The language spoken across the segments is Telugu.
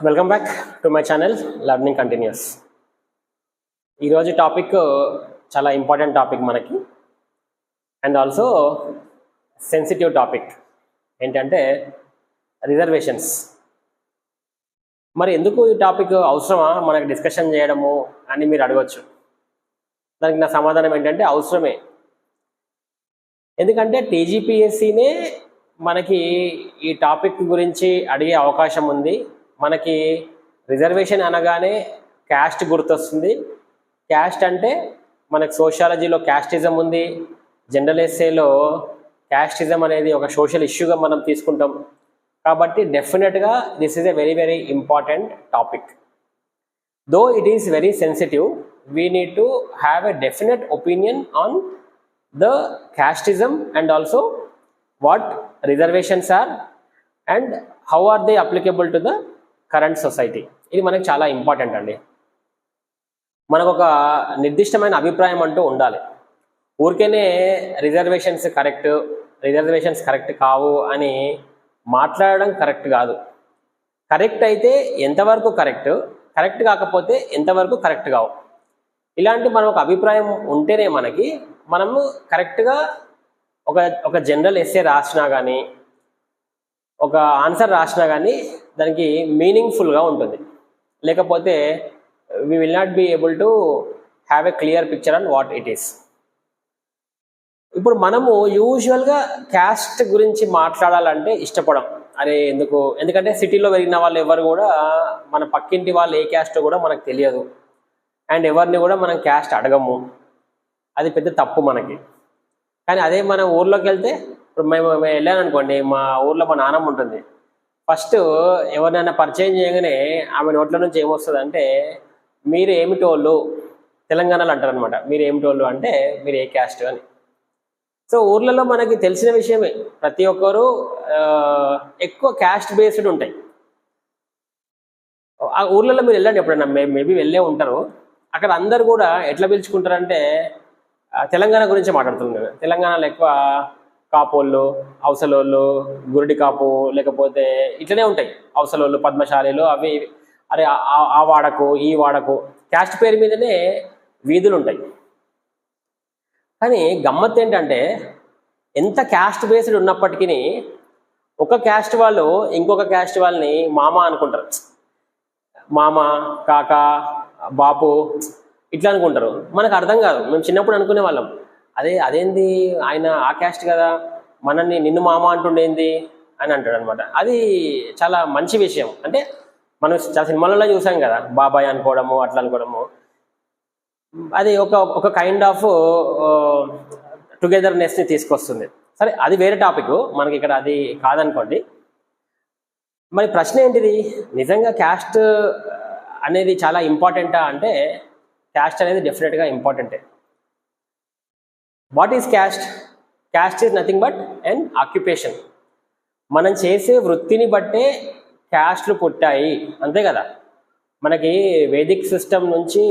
Welcome back to my channel learning continuous. ఈరోజు టాపిక్ చాలా ఇంపార్టెంట్ టాపిక్ మనకి, అండ్ ఆల్సో సెన్సిటివ్ టాపిక్. ఏంటంటే రిజర్వేషన్స్. మరి ఎందుకు ఈ టాపిక్ అవసరమా మనకి డిస్కషన్ చేయడము అని మీరు అడగవచ్చు. దానికి నా సమాధానం ఏంటంటే అవసరమే. ఎందుకంటే టీజీపీఎస్సీనే మనకి ఈ టాపిక్ గురించి అడిగే అవకాశం ఉంది. మనకి రిజర్వేషన్ అనగానే క్యాస్ట్ గుర్తొస్తుంది. క్యాస్ట్ అంటే మనకు సోషాలజీలో క్యాస్టిజం ఉంది, జనరల్ ఎస్సేలో క్యాస్టిజం అనేది ఒక సోషల్ ఇష్యూగా మనం తీసుకుంటాం. కాబట్టి డెఫినెట్గా this is a very very important topic. Though it is very sensitive, we need to have a definite opinion on the casteism and also what reservations are and how are they applicable to the current society. ఇది మనకు చాలా ఇంపార్టెంట్ అండి. మనకు ఒక నిర్దిష్టమైన అభిప్రాయం అంటూ ఉండాలి. ఊరికేనే రిజర్వేషన్స్ కరెక్ట్ కావు అని మాట్లాడడం కరెక్ట్ కాదు. కరెక్ట్ అయితే ఎంతవరకు కరెక్ట్ కాకపోతే ఎంతవరకు కరెక్ట్ కావు. ఇలాంటి మనం ఒక అభిప్రాయం ఉంటేనే మనము కరెక్ట్గా ఒక జనరల్ ఎస్సే రాసినా కానీ ఒక ఆన్సర్ రాసినా కానీ దానికి మీనింగ్ఫుల్గా ఉంటుంది. లేకపోతే we will not be able to have a clear picture on what it is. ఇప్పుడు మనము యూజువల్గా క్యాస్ట్ గురించి మాట్లాడాలంటే ఇష్టపడం. ఎందుకంటే సిటీలో పెరిగిన వాళ్ళు ఎవరు కూడా మన పక్కింటి వాళ్ళు ఏ క్యాస్టో కూడా మనకు తెలియదు, అండ్ ఎవరిని కూడా మనం క్యాస్ట్ అడగము. అది పెద్ద తప్పు మనకి. కానీ అదే మన ఊర్లోకి వెళ్తే, ఇప్పుడు మేము వెళ్ళాను అనుకోండి, మా ఊర్లో మా నాన్నమ్మ ఉంటుంది. ఫస్ట్ ఎవరినైనా పరిచయం చేయగానే ఆమె నోట్ల నుంచి ఏమొస్తుంది అంటే, మీరు ఏమిటోళ్ళు, తెలంగాణలో అంటారు అనమాట, మీరు ఏమిటోళ్ళు అంటే మీరు ఏ క్యాస్ట్ అని. సో ఊర్లలో మనకి తెలిసిన విషయమే, ప్రతి ఒక్కరు ఎక్కువ క్యాస్ట్ బేస్డ్ ఉంటాయి. ఆ ఊర్లలో మీరు వెళ్ళండి ఎప్పుడైనా, మేబీ వెళ్ళే ఉంటారు. అక్కడ అందరు కూడా ఎట్లా పిలుచుకుంటారంటే తెలంగాణ గురించి మాట్లాడుతున్నారు. తెలంగాణలో ఎక్కువ కాపోళ్ళు, అవసలోళ్ళు, గురిడి కాపు, లేకపోతే ఇట్లనే ఉంటాయి. అవసలోళ్ళు, పద్మశాలీలు, అవి అరే ఆ వాడకు ఈ వాడకు క్యాస్ట్ పేరు మీదనే వీధులు ఉంటాయి. కానీ గమ్మత్ ఏంటంటే ఎంత క్యాస్ట్ బేస్డ్ ఉన్నప్పటికీ ఒక క్యాస్ట్ వాళ్ళు ఇంకొక క్యాస్ట్ వాళ్ళని మామ అనుకుంటారు. మామ, కాక, బాపు ఇట్లా అనుకుంటారు. మనకు అర్థం కాదు. మేము చిన్నప్పుడు అనుకునే వాళ్ళం, అదేంది ఆయన ఆ క్యాస్ట్ కదా, మనల్ని నిన్ను మామ అంటుండేంది అని అంటాడు అనమాట. అది చాలా మంచి విషయం. అంటే మనం చాలా సినిమాలలో చూసాం కదా, బాబాయ్ అనుకోవడము, అట్లా అనుకోవడము. అది ఒక కైండ్ ఆఫ్ టుగెదర్నెస్ని తీసుకొస్తుంది. సరే, అది వేరే టాపిక్, మనకి ఇక్కడ అది కాదనుకోండి. మరి ప్రశ్న ఏంటిది, నిజంగా క్యాస్ట్ అనేది చాలా ఇంపార్టెంటా అంటే క్యాస్ట్ అనేది డెఫినెట్గా ఇంపార్టెంటే. What is caste? Caste is nothing but and occupation. మనం చేసే వృత్తిని బట్టే క్యాస్ట్లు పుట్టాయి, అంతే కదా. మనకి వేదిక్ సిస్టమ్ నుంచి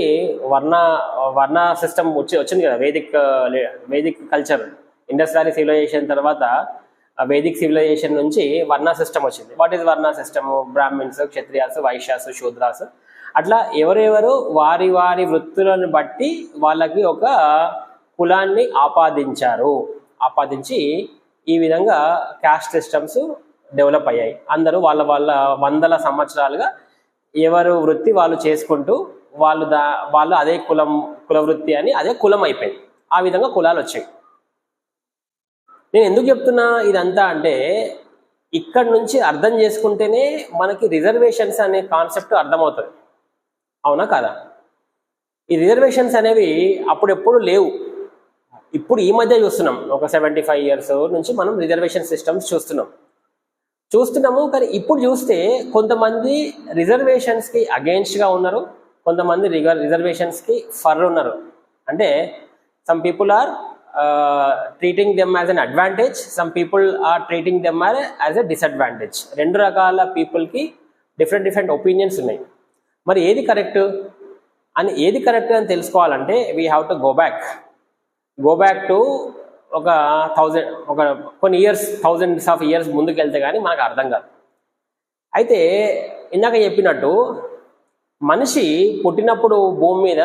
వర్ణ సిస్టమ్ వచ్చింది కదా. Vedic culture, Indus valley civilisation తర్వాత వేదిక్ సివిలైజేషన్ నుంచి వర్ణ సిస్టమ్ వచ్చింది. What is varna system? Brahmins, Kshatriyas, Vaishyas, Shudras, అట్లా ఎవరెవరు వారి వారి వృత్తులను బట్టి వాళ్ళకి ఒక కులాన్ని ఆపాదించి ఈ విధంగా క్యాస్ట్ సిస్టమ్స్ డెవలప్ అయ్యాయి. అందరూ వాళ్ళ వందల సంవత్సరాలుగా ఎవరు వృత్తి వాళ్ళు చేసుకుంటూ వాళ్ళు అదే కుల వృత్తి అని అదే కులం అయిపోయింది. ఆ విధంగా కులాలు వచ్చాయి. నేను ఎందుకు చెప్తున్నా ఇదంతా అంటే, ఇక్కడి నుంచి అర్థం చేసుకుంటేనే మనకి రిజర్వేషన్స్ అనే కాన్సెప్ట్ అర్థమవుతుంది. అవునా కాదా? ఈ రిజర్వేషన్స్ అనేవి అప్పుడెప్పుడు లేవు. ఇప్పుడు ఈ మధ్య చూస్తున్నాం. ఒక 75 years నుంచి మనం రిజర్వేషన్ సిస్టమ్స్ చూస్తున్నాము. కానీ ఇప్పుడు చూస్తే కొంతమంది రిజర్వేషన్స్కి అగెయిన్స్ట్గా ఉన్నారు, కొంతమంది రిజర్వేషన్స్కి ఫర్ ఉన్నారు. అంటే some people are treating them as an advantage, some people are treating them as a disadvantage. రెండు రకాల పీపుల్కి డిఫరెంట్ ఒపీనియన్స్ ఉన్నాయి. మరి ఏది కరెక్ట్ అని తెలుసుకోవాలంటే we have to go back to కొన్ని థౌజండ్స్ ఆఫ్ ఇయర్స్ ముందుకు వెళ్తే కానీ మనకు అర్థం కాదు. అయితే ఇందాక చెప్పినట్టు మనిషి పుట్టినప్పుడు భూమి మీద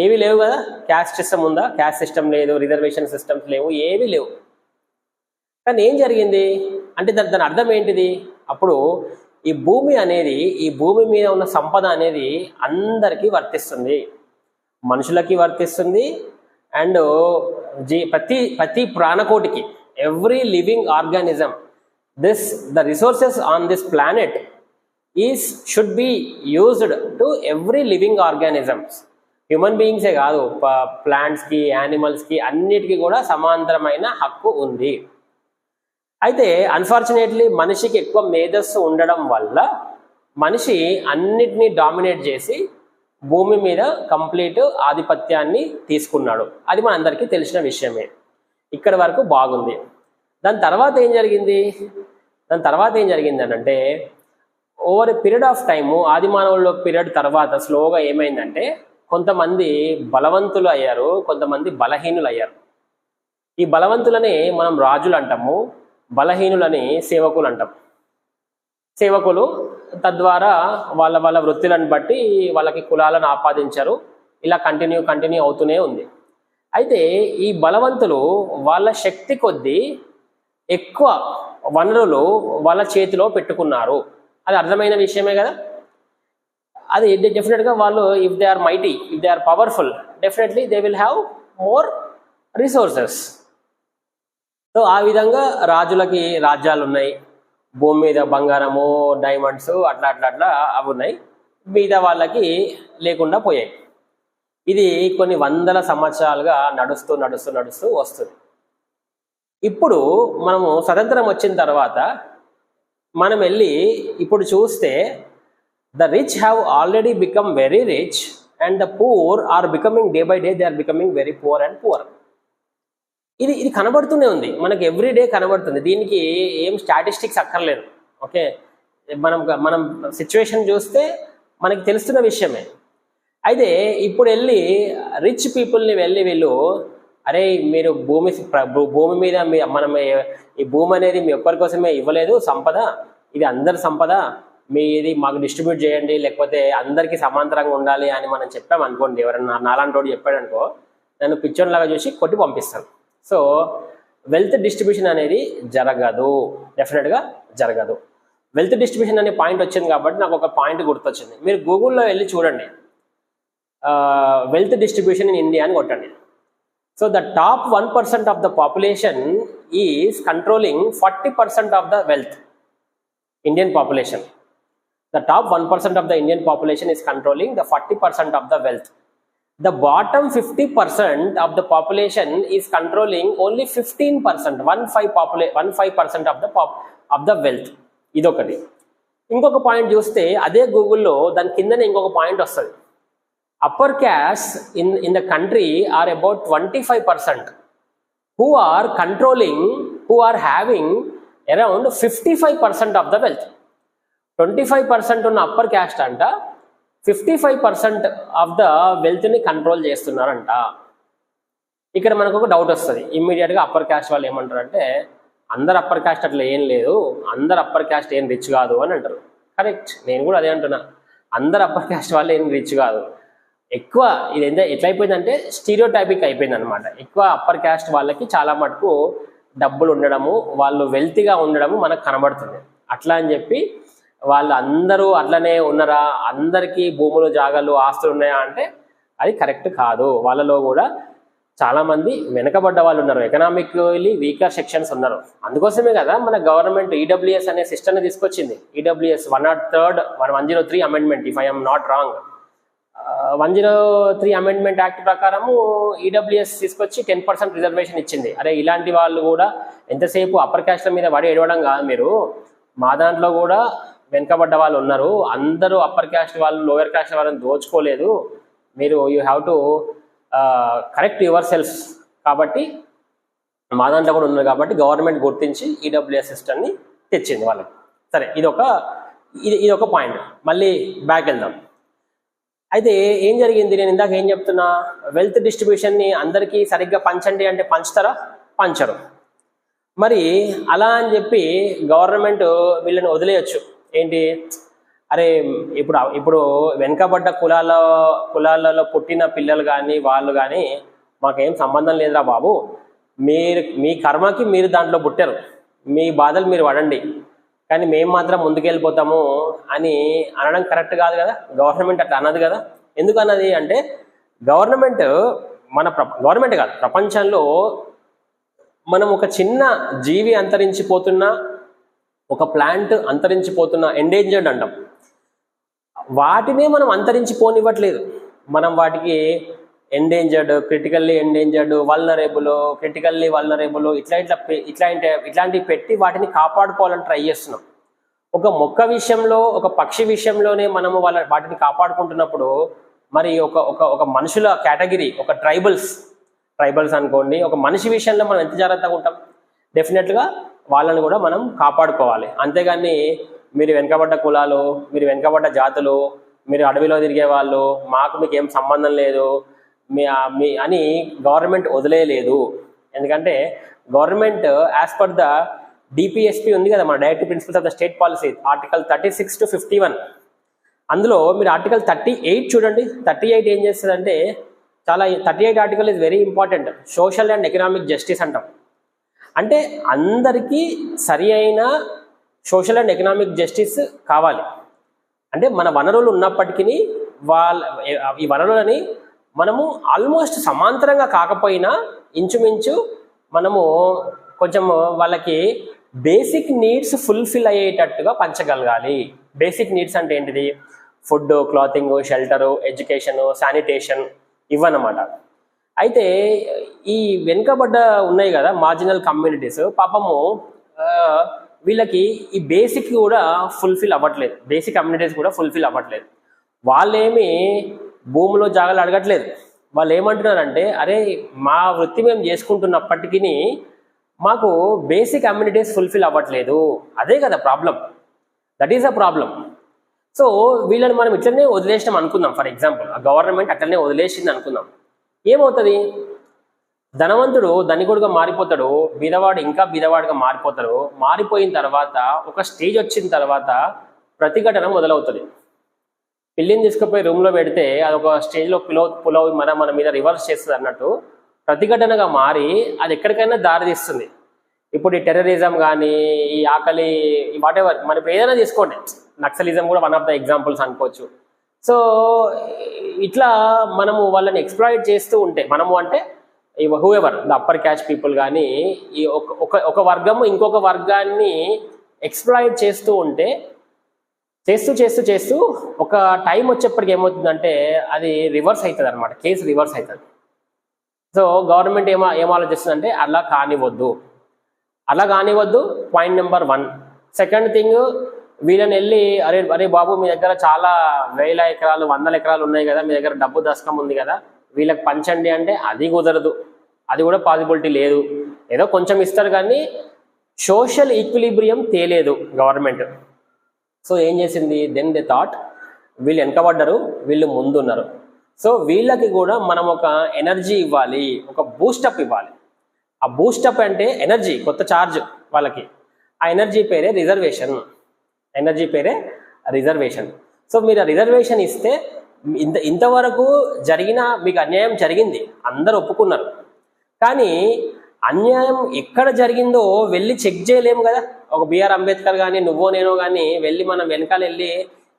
ఏవి లేవు కదా, క్యాస్ట్ సిస్టమ్ ఉందా? క్యాస్ట్ సిస్టమ్ లేదు, రిజర్వేషన్ సిస్టమ్స్ లేవు, ఏవి లేవు. కానీ ఏం జరిగింది అంటే దాని అర్థం ఏంటిది? అప్పుడు ఈ భూమి అనేది, ఈ భూమి మీద ఉన్న సంపద అనేది అందరికీ వర్తిస్తుంది, మనుషులకి వర్తిస్తుంది, అండ్ ప్రతి ప్రాణకోటికి, every living organism, the resources on this planet should be used to every living organisms. Human బీయింగ్సే కాదు, ప్లాంట్స్కి, యానిమల్స్కి, అన్నిటికీ కూడా సమాంతరమైన హక్కు ఉంది. అయితే అన్ఫార్చునేట్లీ మనిషికి ఎక్కువ మేధస్సు ఉండడం వల్ల మనిషి అన్నిటినీ డామినేట్ చేసి భూమి మీద కంప్లీట్ ఆధిపత్యాన్ని తీసుకున్నాడు. అది మనందరికీ తెలిసిన విషయమే. ఇక్కడి వరకు బాగుంది. దాని తర్వాత ఏం జరిగింది అని అంటే, over a period of time, ఆది మానవుల పీరియడ్ తర్వాత స్లోగా ఏమైందంటే, కొంతమంది బలవంతులు అయ్యారు, కొంతమంది బలహీనులు అయ్యారు. ఈ బలవంతులని మనం రాజులు అంటాము, బలహీనులని సేవకులు అంటాం. సేవకులు తద్వారా వాళ్ళ వృత్తులను బట్టి వాళ్ళకి కులాలను ఆపాదించారు. ఇలా కంటిన్యూ అవుతూనే ఉంది. అయితే ఈ బలవంతులు వాళ్ళ శక్తి కొద్దీ ఎక్కువ వనరులు వాళ్ళ చేతిలో పెట్టుకున్నారు. అది అర్థమైన విషయమే కదా. అది డెఫినెట్గా వాళ్ళు, if they are mighty, if they are powerful, definitely they will have more resources. So ఆ విధంగా రాజులకి రాజ్యాలు ఉన్నాయి, భూమి మీద బంగారము, డైమండ్స్, అట్లా అవి ఉన్నాయి. మిగతా వాళ్ళకి లేకుండా పోయాయి. ఇది కొన్ని వందల సంవత్సరాలుగా నడుస్తూ వస్తుంది. ఇప్పుడు మనము స్వతంత్రం వచ్చిన తర్వాత మనం వెళ్ళి ఇప్పుడు చూస్తే, the rich have already become very rich and the poor are becoming day by day, they are becoming very poor and poor. ఇది కనబడుతూనే ఉంది మనకి, ఎవ్రీడే కనబడుతుంది. దీనికి ఏం స్టాటిస్టిక్స్ అక్కర్లేదు. ఓకే, మనం సిచ్యువేషన్ చూస్తే మనకి తెలుస్తున్న విషయమే. అయితే ఇప్పుడు వెళ్ళి రిచ్ పీపుల్ని వీళ్ళు, అరే మీరు భూమి మీద మనం ఈ భూమి అనేది మీ ఒక్కరి కోసమే ఇవ్వలేదు సంపద, ఇది అందరి సంపద, ఇది మాకు డిస్ట్రిబ్యూట్ చేయండి, లేకపోతే అందరికీ సమాంతరంగా ఉండాలి అని మనం చెప్పామనుకోండి. ఎవరన్నా నాలాంటి వాడు చెప్పాడనుకో, నన్ను పిచ్చోన్లాగా చూసి కొట్టి పంపిస్తాను. సో వెల్త్ డిస్ట్రిబ్యూషన్ అనేది జరగదు, డెఫినెట్గా జరగదు. వెల్త్ డిస్ట్రిబ్యూషన్ అనే పాయింట్ వచ్చింది కాబట్టి నాకు ఒక పాయింట్ గుర్తొచ్చింది. మీరు గూగుల్లో వెళ్ళి చూడండి, వెల్త్ డిస్ట్రిబ్యూషన్ ఇన్ ఇండియా అని కొట్టండి. So the top 1% of the population is controlling 40% of the wealth. Indian population, the top 1% of the Indian population is controlling the 40% of the wealth. The bottom 50% of the population is controlling only 15%, 15% of the wealth. ఇదొకటి. ఇంకొక పాయింట్ చూస్తే అదే గూగుల్లో దాని కిందనే ఇంకొక పాయింట్ వస్తుంది. Upper caste in the country are about 25% who are controlling, who are having around 55% of the wealth. 25% ఉన్న అప్పర్ క్యాస్ట్ అంట 55% ఆఫ్ ద వెల్త్ని కంట్రోల్ చేస్తున్నారంట. ఇక్కడ మనకు ఒక డౌట్ వస్తుంది ఇమ్మీడియట్గా. అప్పర్ క్యాస్ట్ వాళ్ళు ఏమంటారంటే, అందరు అప్పర్ క్యాస్ట్ అట్లా ఏం లేదు, అందరు అప్పర్ క్యాస్ట్ ఏం రిచ్ కాదు అని అంటారు. కరెక్ట్, నేను కూడా అదే అంటున్నా. అందరు అప్పర్ క్యాస్ట్ వాళ్ళు ఏం రిచ్ కాదు. ఎక్కువ ఇది ఎట్లయిపోయిందంటే స్టీరియోటైపిక్ అయిపోయింది అనమాట. ఎక్కువ అప్పర్ క్యాస్ట్ వాళ్ళకి చాలా మటుకు డబ్బులు ఉండడము, వాళ్ళు వెల్తీగా ఉండడము మనకు కనబడుతుంది. అట్లా అని చెప్పి వాళ్ళు అందరూ అట్లనే ఉన్నారా, అందరికీ భూములు, జాగాలు, ఆస్తులు ఉన్నాయా అంటే అది కరెక్ట్ కాదు. వాళ్ళలో కూడా చాలామంది వెనకబడ్డ వాళ్ళు ఉన్నారు, ఎకనామికలీ వీకర్ సెక్షన్స్ ఉన్నారు. అందుకోసమే కదా మన గవర్నమెంట్ ఈడబ్ల్యూఎస్ అనే సిస్టమ్ని తీసుకొచ్చింది. EWS 103 amendment, if I'm not wrong. 103 amendment act ప్రకారము ఈడబ్ల్యూఎస్ తీసుకొచ్చి 10% రిజర్వేషన్ ఇచ్చింది. అరే ఇలాంటి వాళ్ళు కూడా ఎంతసేపు అప్పర్ క్యాస్ట్ల మీద పడి ఏడవడం కాదు, మీరు మా దాంట్లో కూడా వెనుకబడ్డ వాళ్ళు ఉన్నారు, అందరూ అప్పర్ క్యాస్ట్ వాళ్ళు లోయర్ క్యాస్ట్ వాళ్ళని దోచుకోలేదు, మీరు you have to correct your self. కాబట్టి మా దాంట్లో కూడా ఉన్నారు కాబట్టి గవర్నమెంట్ గుర్తించి ఈడబ్ల్యూఎస్ సిస్టమ్ని తెచ్చింది వాళ్ళకి. సరే, ఇదొక పాయింట్. మళ్ళీ బ్యాక్ వెళ్దాం. అయితే ఏం జరిగింది, నేను ఇందాక ఏం చెప్తున్నా, వెల్త్ డిస్ట్రిబ్యూషన్ని అందరికీ సరిగ్గా పంచండి అంటే పంచుతారా? పంచరు. మరి అలా అని చెప్పి గవర్నమెంట్ వీళ్ళని వదిలేయచ్చు. ఏంటి, అరే ఇప్పుడు ఇప్పుడు వెనుకబడ్డ కులాలలో పుట్టిన పిల్లలు కానీ వాళ్ళు కానీ మాకేం సంబంధం లేదురా బాబు, మీ కర్మకి మీరు దాంట్లో పుట్టారు, మీ బాధలు మీరు పడండి, కానీ మేము మాత్రం ముందుకెళ్ళిపోతాము అని అనడం కరెక్ట్ కాదు కదా. గవర్నమెంట్ అట్లా అన్నది కదా. ఎందుకు అన్నది అంటే గవర్నమెంట్ గవర్నమెంట్ కాదు, ప్రపంచంలో మనం ఒక చిన్న జీవి అంతరించిపోతున్నా, ఒక ప్లాంట్ అంతరించిపోతున్నా, ఎండేంజర్డ్ అంటాం, వాటినే మనం అంతరించిపోనివ్వట్లేదు. మనం వాటికి endangered, critically endangered, critically vulnerable ఇట్లాంటివి పెట్టి వాటిని కాపాడుకోవాలని ట్రై చేస్తున్నాం. ఒక మొక్క విషయంలో, ఒక పక్షి విషయంలోనే మనము వాటిని కాపాడుకుంటున్నప్పుడు మరి ఒక మనుషుల కేటగిరీ, ఒక ట్రైబల్స్ అనుకోండి, ఒక మనిషి విషయంలో మనం ఎంత జాగ్రత్తగా ఉంటాం. డెఫినెట్గా వాళ్ళని కూడా మనం కాపాడుకోవాలి. అంతేగాని మీరు వెనుకబడ్డ కులాలు, మీరు వెనుకబడ్డ జాతులు, మీరు అడవిలో తిరిగే వాళ్ళు, మీకు ఏం సంబంధం లేదు అని గవర్నమెంట్ వదిలేయలేదు. ఎందుకంటే government as per the DPSP ఉంది కదా, మన directive principles of the state policy, article 36 to 51, అందులో మీరు ఆర్టికల్ 38 చూడండి. 38 ఏం చేస్తుందంటే 38 article is very important. Social and economic justice అంటాం. అంటే అందరికీ సరి అయిన సోషల్ అండ్ ఎకనామిక్ జస్టిస్ కావాలి. అంటే మన వనరులు ఉన్నప్పటికీ ఈ వనరులని మనము ఆల్మోస్ట్ సమాంతరంగా కాకపోయినా ఇంచుమించు మనము కొంచెం వాళ్ళకి బేసిక్ నీడ్స్ ఫుల్ఫిల్ అయ్యేటట్టుగా పంచగలగాలి. బేసిక్ నీడ్స్ అంటే ఏంటిది? Food, clothing, shelter, education, sanitation, ఇవన్నమాట. అయితే ఈ వెనుకబడ్డ ఉన్నాయి కదా మార్జినల్ కమ్యూనిటీస్, పాపము వీళ్ళకి ఈ బేసిక్ కూడా ఫుల్ఫిల్ అవ్వట్లేదు. బేసిక్ కమ్యూనిటీస్ కూడా ఫుల్ఫిల్ అవ్వట్లేదు. వాళ్ళేమి భూమిలో జాగాలు అడగట్లేదు. వాళ్ళు ఏమంటున్నారంటే, అరే మా వృత్తి మేము చేసుకుంటున్నప్పటికీ మాకు బేసిక్ కమ్యూనిటీస్ ఫుల్ఫిల్ అవ్వట్లేదు. అదే కదా problem. That is a problem. So వీళ్ళని మనం ఇట్లనే వదిలేసినాం అనుకుందాం. ఫర్ ఎగ్జాంపుల్ ఆ గవర్నమెంట్ అట్లనే వదిలేసింది అనుకుందాం. ఏమవుతుంది? ధనవంతుడు ధనికుడుగా మారిపోతాడు, బీదవాడు ఇంకా బీదవాడుగా మారిపోతాడు. మారిపోయిన తర్వాత ఒక స్టేజ్ వచ్చిన తర్వాత ప్రతిఘటన మొదలవుతుంది. పిల్లిని తీసుకుపోయి రూమ్లో పెడితే అది ఒక స్టేజ్లో పులవ్ మన మీద రివర్స్ చేస్తుంది అన్నట్టు ప్రతిఘటనగా మారి అది ఎక్కడికైనా దారి తీస్తుంది. ఇప్పుడు ఈ టెర్రరిజం కానీ, ఈ ఆకలి, వాటెవర్, మనం ఇప్పుడు ఏదైనా తీసుకోండి, నక్సలిజం కూడా వన్ ఆఫ్ ద ఎగ్జాంపుల్స్ అనుకోవచ్చు. సో ఇట్లా మనము వాళ్ళని ఎక్స్ప్లాయిట్ చేస్తూ ఉంటే, మనము అంటే whoever the upper caste people కానీ, ఈ ఒక వర్గము ఇంకొక వర్గాన్ని ఎక్స్ప్లాయిట్ చేస్తూ ఉంటే చేస్తూ ఒక టైం వచ్చేప్పటికి ఏమవుతుందంటే అది రివర్స్ అవుతుంది అనమాట. కేసు రివర్స్ అవుతుంది. సో గవర్నమెంట్ ఏం ఆలోచిస్తుందంటే అలా కానివద్దు. Point number 1. సెకండ్ థింగ్, వీళ్ళని వెళ్ళి అరే బాబు మీ దగ్గర చాలా వేల ఎకరాలు, వందల ఎకరాలు ఉన్నాయి కదా, మీ దగ్గర డబ్బు దశకం ఉంది కదా, వీళ్ళకి పంచండి అంటే అది కుదరదు. అది కూడా పాసిబిలిటీ లేదు. ఏదో కొంచెం ఇస్తారు కానీ సోషల్ ఈక్విలిబ్రియం తేలేదు గవర్నమెంట్. సో ఏం చేసింది? దెన్ దే థాట్ వీళ్ళు వెనకబడ్డారు, వీళ్ళు ముందున్నారు, సో వీళ్ళకి కూడా మనం ఒక ఎనర్జీ ఇవ్వాలి, ఒక బూస్టప్ ఇవ్వాలి. ఆ బూస్టప్ అంటే ఎనర్జీ, కొత్త ఛార్జ్ వాళ్ళకి. ఆ ఎనర్జీ పేరే రిజర్వేషన్. సో మీరు ఆ రిజర్వేషన్ ఇస్తే ఇంతవరకు మీకు అన్యాయం జరిగింది, అందరూ ఒప్పుకున్నారు. కానీ అన్యాయం ఎక్కడ జరిగిందో వెళ్ళి చెక్ చేయలేము కదా. ఒక బిఆర్ అంబేద్కర్ కానీ నువ్వో నేనో కానీ వెళ్ళి మనం వెనకాల వెళ్ళి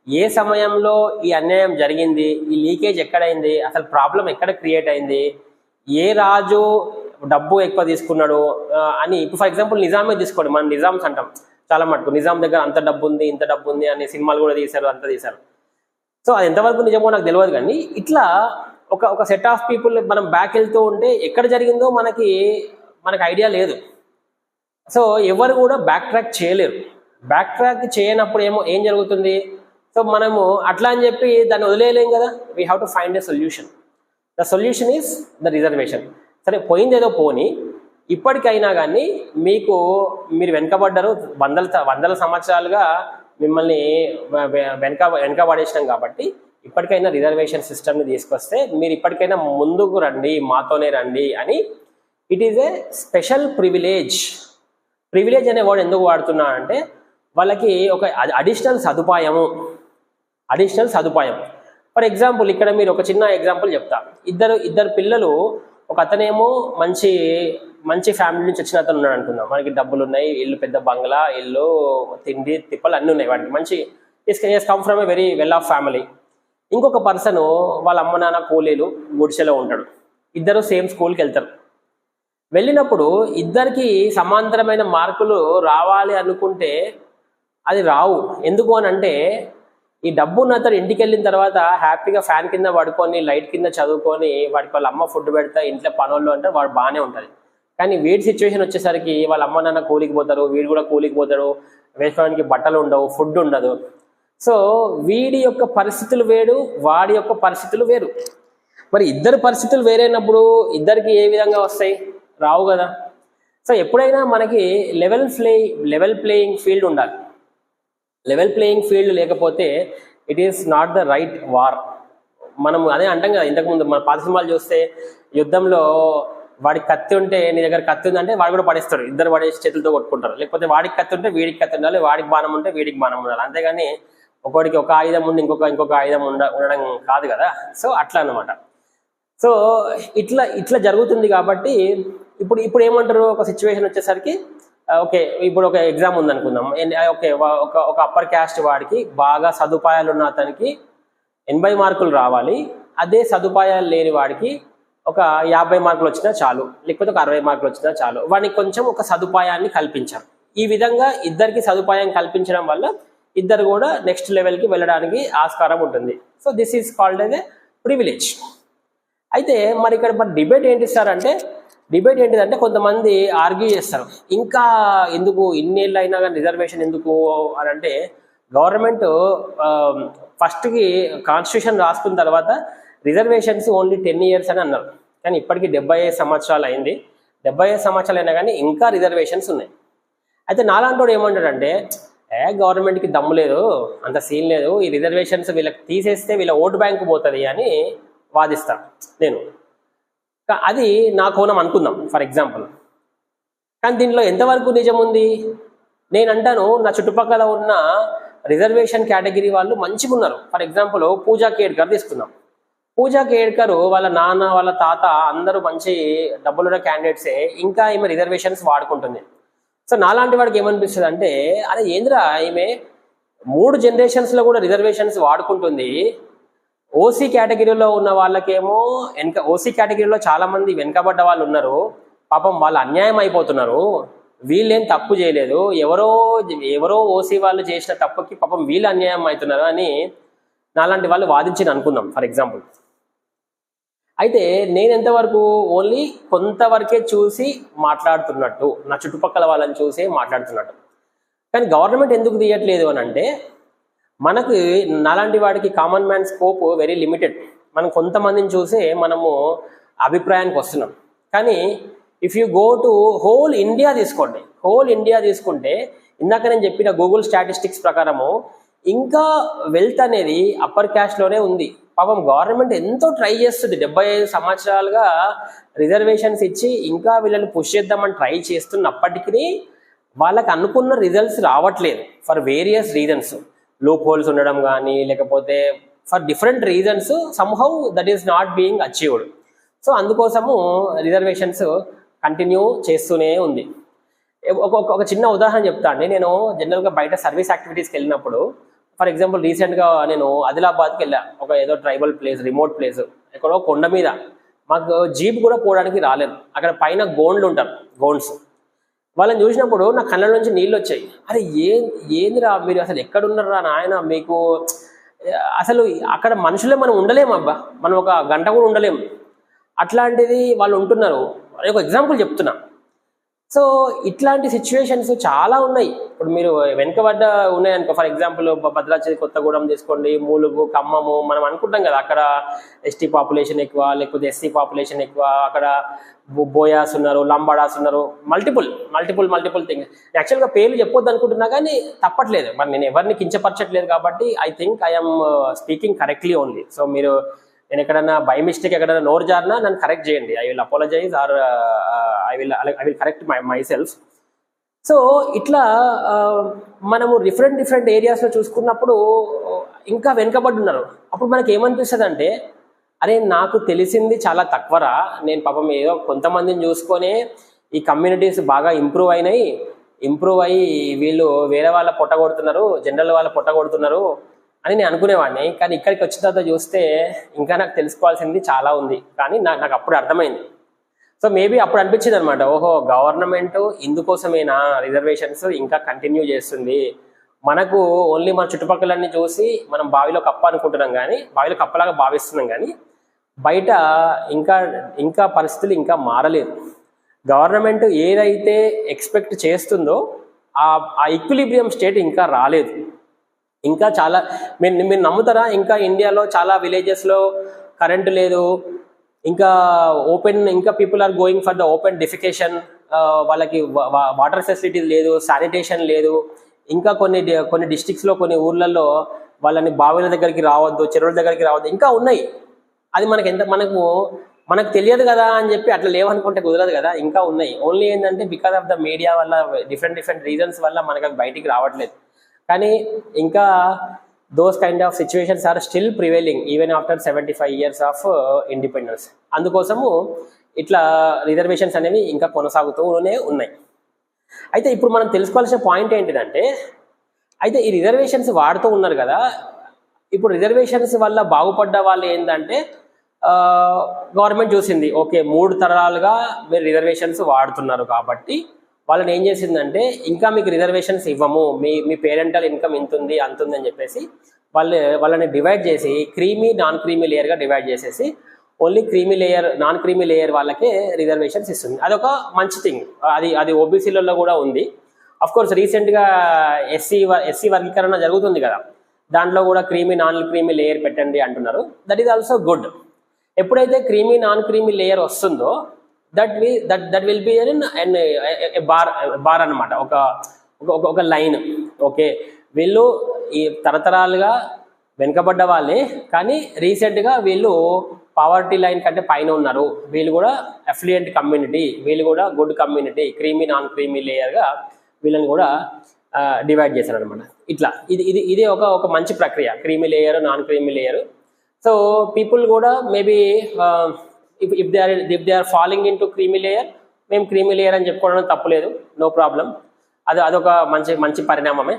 ఏ సమయంలో ఈ అన్యాయం జరిగింది, ఈ లీకేజ్ ఎక్కడైంది, అసలు ప్రాబ్లం ఎక్కడ క్రియేట్ అయింది, ఏ రాజు డబ్బు ఎక్కువ తీసుకున్నాడు అని. ఇప్పుడు ఫర్ ఎగ్జాంపుల్ నిజామే తీసుకోండి. మనం నిజామ్స్ అంటాం చాలా మటుకు, నిజాం దగ్గర అంత డబ్బు ఉంది, ఇంత డబ్బు ఉంది అని సినిమాలు కూడా తీశారు, అంత తీశారు. సో అది ఎంతవరకు నిజమో నాకు తెలియదు. కానీ ఇట్లా ఒక సెట్ ఆఫ్ పీపుల్ మనం బ్యాక్ వెళ్తూ ఉంటే ఎక్కడ జరిగిందో మనకి ఐడియా లేదు. సో ఎవరు కూడా బ్యాక్ ట్రాక్ చేయలేరు. బ్యాక్ ట్రాక్ చేయనప్పుడు ఏం జరుగుతుంది? సో మనము అట్లా అని చెప్పి దాన్ని వదిలేయలేం కదా. We have to find a solution. The solution is the reservation. సరే పోయిందేదో పోని, ఇప్పటికైనా కానీ మీరు వెనకబడ్డారు, వందల సంవత్సరాలుగా మిమ్మల్ని వెనకబడేసినాం కాబట్టి ఇప్పటికైనా రిజర్వేషన్ సిస్టమ్ని తీసుకొస్తే మీరు ఇప్పటికైనా ముందుకు రండి, మాతోనే రండి అని. It is a special privilege. Privilege అనే వర్డ్ ఎందుకు వాడుతున్నా అంటే వాళ్ళకి ఒక అడిషనల్ సదుపాయము, అడిషనల్ సదుపాయం. ఫర్ ఎగ్జాంపుల్ ఇక్కడ మీరు ఒక చిన్న ఎగ్జాంపుల్ చెప్తా. ఇద్దరు పిల్లలు, ఒక అతనేమో మంచి మంచి ఫ్యామిలీ నుంచి వచ్చిన అతను ఉన్నాడు అనుకుందాం. మనకి డబ్బులు ఉన్నాయి, ఇల్లు పెద్ద బంగ్లా, ఇల్లు, తిండి తిప్పలు అన్నీ ఉన్నాయి వాడికి, మంచి come from a very well of family. ఇంకొక పర్సన్ వాళ్ళ అమ్మ నాన్న కూలీలు, గుడిసెలో ఉంటాడు. ఇద్దరు సేమ్ స్కూల్కి వెళ్తారు. వెళ్ళినప్పుడు ఇద్దరికి సమాంతరమైన మార్కులు రావాలి అనుకుంటే అది రావు. ఎందుకు అని అంటే, ఈ డబ్బు ఉన్న అతను ఇంటికి వెళ్ళిన తర్వాత హ్యాపీగా ఫ్యాన్ కింద పడుకొని లైట్ కింద చదువుకొని వాడికి వాళ్ళ అమ్మ ఫుడ్ పెడతా ఇంట్లో పనుల్లో అంటే వాడు బాగానే ఉంటుంది. కానీ వీడి సిచ్యువేషన్ వచ్చేసరికి వాళ్ళ అమ్మ నాన్న కూలికి పోతారు, వీడు కూడా కూలికి పోతాడు, వేసుకోవడానికి బట్టలు ఉండవు, ఫుడ్ ఉండదు. సో వీడి యొక్క పరిస్థితులు వేరు, వాడి యొక్క పరిస్థితులు వేరు. మరి ఇద్దరు పరిస్థితులు వేరైనప్పుడు ఇద్దరికి ఏ విధంగా వస్తాయి? రావు కదా. సో ఎప్పుడైనా మనకి లెవెల్ ప్లేయింగ్ ఫీల్డ్ ఉండాలి. లెవెల్ ప్లేయింగ్ ఫీల్డ్ లేకపోతే it is not the right war. మనం అదే అంటాం కదా, ఇంతకుముందు మన పాత సినిమాలు చూస్తే యుద్ధంలో వాడికి కత్తి ఉంటే నీ దగ్గర కత్తి ఉందంటే వాడు కూడా పడేస్తాడు, ఇద్దరు పడేసి చేతులతో కొట్టుకుంటారు. లేకపోతే వాడికి కత్తి ఉంటే వీడికి కత్తి ఉండాలి, వాడికి బాణం ఉంటే వీడికి బాణం ఉండాలి. అంతేగాని ఒకడికి ఒక ఆయుధం ఉండి ఇంకొక ఆయుధం ఉండడం కాదు కదా. సో అట్లా అన్నమాట. సో ఇట్లా జరుగుతుంది. కాబట్టి ఇప్పుడు ఏమంటారు, ఒక సిచ్యువేషన్ వచ్చేసరికి ఓకే, ఇప్పుడు ఒక ఎగ్జామ్ ఉందనుకుందాం. ఓకే, ఒక అప్పర్ క్యాస్ట్ వాడికి బాగా సదుపాయాలు ఉన్న అతనికి 80 మార్కులు రావాలి. అదే సదుపాయాలు లేని వాడికి ఒక 50 మార్కులు వచ్చినా చాలు, లేకపోతే ఒక 60 మార్కులు వచ్చినా చాలు. వాడికి కొంచెం ఒక సదుపాయాన్ని కల్పించారు. ఈ విధంగా ఇద్దరికి సదుపాయం కల్పించడం వల్ల ఇద్దరు కూడా నెక్స్ట్ లెవెల్కి వెళ్ళడానికి ఆస్కారం ఉంటుంది. So this is called as a privilege. అయితే మరి ఇక్కడ డిబేట్ ఏంటి సార్ అంటే, డిబేట్ ఏంటిదంటే కొంతమంది ఆర్గ్యూ చేస్తారు, ఇంకా ఎందుకు ఇన్నేళ్ళు అయినా కానీ రిజర్వేషన్ ఎందుకు అని అంటే, గవర్నమెంట్ ఫస్ట్కి కాన్స్టిట్యూషన్ రాసుకున్న తర్వాత రిజర్వేషన్స్ ఓన్లీ 10 years అని అన్నారు. కానీ ఇప్పటికీ 75 సంవత్సరాలు అయింది. 75 సంవత్సరాలు అయినా కానీ ఇంకా రిజర్వేషన్స్ ఉన్నాయి. అయితే నాలాంటోడు ఏమంటాడంటే, గవర్నమెంట్కి దమ్ము లేదు, అంత సీన్ లేదు, ఈ రిజర్వేషన్స్ వీళ్ళకి తీసేస్తే వీళ్ళ ఓటు బ్యాంకు పోతుంది అని వాదిస్తాను నేను. అది నా కోణం అనుకుందాం ఫర్ ఎగ్జాంపుల్. కానీ దీనిలో ఎంతవరకు నిజం ఉంది? నేను అంటాను, నా చుట్టుపక్కల ఉన్న రిజర్వేషన్ కేటగిరీ వాళ్ళు మంచిగా ఉన్నారు. ఫర్ ఎగ్జాంపుల్ పూజా కేడ్కర్ తీసుకుందాం. పూజా కేడ్కర్ వాళ్ళ నాన్న వాళ్ళ తాత అందరూ మంచి డబ్బులున్న క్యాండిడేట్సే, ఇంకా ఈమె రిజర్వేషన్స్ వాడుకుంటుంది. సో నాలాంటి వాడికి ఏమనిపిస్తుంది అంటే, అరే ఏంద్రా ఈమె 3 generations కూడా రిజర్వేషన్స్ వాడుకుంటుంది. ఓసీ కేటగిరీలో ఉన్న వాళ్ళకేమో ఓసీ కేటగిరీలో చాలా మంది వెనకబడ్డ వాళ్ళు ఉన్నారు, పాపం వాళ్ళు అన్యాయం అయిపోతున్నారు, వీళ్ళేం తప్పు చేయలేదు, ఎవరో ఓసీ వాళ్ళు చేసిన తప్పుకి పాపం వీళ్ళు అన్యాయం అవుతున్నారు అని నాలాంటి వాళ్ళు వాదించి అనుకుందాం ఫర్ ఎగ్జాంపుల్. అయితే నేను ఎంతవరకు ఓన్లీ కొంతవరకే చూసి మాట్లాడుతున్నట్టు, నా చుట్టుపక్కల వాళ్ళని చూసి మాట్లాడుతున్నట్టు. కానీ గవర్నమెంట్ ఎందుకు తీయట్లేదు అని అంటే, మనకు నాలాంటి వాడికి common man scope very limited. మనం కొంతమందిని చూసే మనము అభిప్రాయానికి వస్తున్నాం. కానీ if you go to whole India తీసుకోండి, హోల్ ఇండియా తీసుకుంటే ఇందాక నేను చెప్పిన గూగుల్ స్టాటిస్టిక్స్ ప్రకారము ఇంకా వెల్త్ అనేది అప్పర్ క్యాస్ట్లోనే ఉంది. పాపం గవర్నమెంట్ ఎంతో ట్రై చేస్తుంది, 75 సంవత్సరాలుగా రిజర్వేషన్స్ ఇచ్చి ఇంకా వీళ్ళని పుష్ చేద్దామని ట్రై చేస్తున్నప్పటికీ వాళ్ళకి అనుకున్న రిజల్ట్స్ రావట్లేదు for various reasons. Loopholes ఉండడం కానీ, లేకపోతే for different reasons somehow that is not being achieved. So అందుకోసము రిజర్వేషన్స్ కంటిన్యూ చేస్తూనే ఉంది. ఒక చిన్న ఉదాహరణ చెప్తా అండి. నేను జనరల్గా బయట సర్వీస్ యాక్టివిటీస్కి వెళ్ళినప్పుడు, ఫర్ ఎగ్జాంపుల్ రీసెంట్గా నేను ఆదిలాబాద్కి వెళ్ళా. ఒక ఏదో ట్రైబల్ ప్లేస్, రిమోట్ ప్లేస్, ఎక్కడో కొండ మీద. మాకు జీప్ కూడా పోవడానికి రాలేదు. అక్కడ పైన గోండ్లు ఉంటారు, గోండ్స్. వాళ్ళని చూసినప్పుడు నా కళ్ళ నుంచి నీళ్ళు వచ్చాయి. అరే ఏందిరా మీరు అసలు ఎక్కడున్నారా నాయన, మీకు అసలు అక్కడ మనుషులే మనం ఉండలేము అబ్బా, మనం ఒక గంట కూడా ఉండలేము. అట్లాంటిది వాళ్ళు ఉంటున్నారు. ఒక ఎగ్జాంపుల్ చెప్తున్నా. సో ఇట్లాంటి సిచ్యువేషన్స్ చాలా ఉన్నాయి. ఇప్పుడు మీరు వెనుకబడ్డ ఉన్నాయనుకో, ఫర్ ఎగ్జాంపుల్ భద్రాచలి, కొత్తగూడెం తీసుకోండి, మూలుగు, ఖమ్మము. మనం అనుకుంటాం కదా అక్కడ ఎస్టీ పాపులేషన్ ఎక్కువ, లేకపోతే ఎస్సీ పాపులేషన్ ఎక్కువ, అక్కడ బోయాస్ ఉన్నారు, లంబాడాస్ ఉన్నారు, మల్టిపుల్ థింగ్స్. యాక్చువల్గా పేర్లు చెప్పొద్దు అనుకుంటున్నా కానీ తప్పట్లేదు. మరి నేను ఎవరిని కించపరచట్లేదు కాబట్టి I think I'm speaking correctly only. So మీరు నేను ఎక్కడన్నా బై మిస్టేక్ ఎక్కడైనా నోరు జారినా నన్ను కరెక్ట్ చేయండి. I will apologize or I will correct myself. So ఇట్లా మనము డిఫరెంట్ ఏరియాస్లో చూసుకున్నప్పుడు ఇంకా వెనుకబడి ఉన్నారు. అప్పుడు మనకి ఏమనిపిస్తుంది అంటే, అరే నాకు తెలిసింది చాలా తక్కువరా, నేను పాపం ఏదో కొంతమందిని చూసుకొని ఈ కమ్యూనిటీస్ బాగా ఇంప్రూవ్ అయ్యి వీళ్ళు వేరే వాళ్ళ పొట్ట కొడుతున్నారు, జనరల్ వాళ్ళ పొట్ట కొడుతున్నారు అని నేను అనుకునేవాడిని. కానీ ఇక్కడికి వచ్చిన తర్వాత చూస్తే ఇంకా నాకు తెలుసుకోవాల్సింది చాలా ఉంది. కానీ నాకు అప్పుడు అర్థమైంది. సో మేబీ అప్పుడు అనిపించింది అనమాట, ఓహో గవర్నమెంట్ ఇందుకోసమేనా రిజర్వేషన్స్ ఇంకా కంటిన్యూ చేస్తుంది. మనకు ఓన్లీ మన చుట్టుపక్కలన్నీ చూసి మనం బావిలో కప్ప అనుకుంటున్నాం, కానీ బావిలో కప్పలాగా భావిస్తున్నాం, కానీ బయట ఇంకా పరిస్థితులు ఇంకా మారలేదు. గవర్నమెంట్ ఏదైతే ఎక్స్పెక్ట్ చేస్తుందో ఆ ఈక్విలిబ్రియం స్టేట్ ఇంకా రాలేదు. ఇంకా చాలా మీరు నమ్ముతారా, ఇంకా ఇండియాలో చాలా విలేజెస్లో కరెంటు లేదు, ఇంకా people are going for the open defecation, వాళ్ళకి వాటర్ ఫెసిలిటీస్ లేదు, శానిటేషన్ లేదు. ఇంకా కొన్ని డిస్ట్రిక్ట్స్లో కొన్ని ఊర్లలో వాళ్ళని బావిల దగ్గరికి రావద్దు, చెరువుల దగ్గరికి రావద్దు, ఇంకా ఉన్నాయి. అది మనకు తెలియదు కదా అని చెప్పి అట్లా లేవనుకుంటే కుదరదు కదా, ఇంకా ఉన్నాయి. ఓన్లీ ఏంటంటే బికాస్ ఆఫ్ ద మీడియా వల్ల, డిఫరెంట్ రీజన్స్ వల్ల మనకు అవి బయటికి రావట్లేదు. కానీ ఇంకా those kind of situations are still prevailing even after 75 years of independence. అందుకోసము ఇట్లా రిజర్వేషన్స్ అనేవి ఇంకా కొనసాగుతూనే ఉన్నాయి. అయితే ఇప్పుడు మనం తెలుసుకోవాల్సిన పాయింట్ ఏంటిదంటే, అయితే ఈ రిజర్వేషన్స్ వాడుతూ ఉన్నారు కదా, ఇప్పుడు రిజర్వేషన్స్ వల్ల బాగుపడ్డ వాళ్ళు ఏంటంటే, గవర్నమెంట్ చూసింది ఓకే 3 తరాలుగా మీరు రిజర్వేషన్స్ వాడుతున్నారు కాబట్టి వాళ్ళని ఏం చేసిందంటే, ఇంకా మీకు రిజర్వేషన్స్ ఇవ్వము, మీ పేరెంటల్ ఇన్కమ్ ఇంతుంది అంతుంది అని చెప్పేసి వాళ్ళని డివైడ్ చేసి క్రీమీ నాన్ క్రీమీ లేయర్గా డివైడ్ చేసేసి only creamy layer, non creamy layer వాళ్ళకే రిజర్వేషన్స్ ఇస్తుంది. అదొక మంచి థింగ్. అది ఓబీసీలలో కూడా ఉంది. అఫ్కోర్స్ రీసెంట్గా ఎస్సీ వర్గీకరణ జరుగుతుంది కదా, దాంట్లో కూడా క్రీమీ నాన్ క్రీమీ లేయర్ పెట్టండి అంటున్నారు. That is also good. ఎప్పుడైతే క్రీమీ నాన్ క్రీమీ లేయర్ వస్తుందో దట్ విల్ బి బార్ అనమాట, ఒక లైన్. ఓకే వీళ్ళు ఈ తరతరాలుగా వెనుకబడ్డ వాళ్ళే, కానీ రీసెంట్గా వీళ్ళు పావర్టీ లైన్ కంటే పైన ఉన్నారు, వీళ్ళు కూడా అఫ్లియంట్ కమ్యూనిటీ, వీళ్ళు కూడా good community, creamy non creamy లేయర్గా వీళ్ళని కూడా డివైడ్ చేశారు అనమాట. ఇట్లా ఇది ఒక మంచి ప్రక్రియ, creamy layer non creamy layer. So people కూడా maybe if they are following into creamy layer, మేము క్రీమీ లేయర్ అని చెప్పుకోవడం తప్పులేదు, నో ప్రాబ్లం. అదొక మంచి పరిణామమే.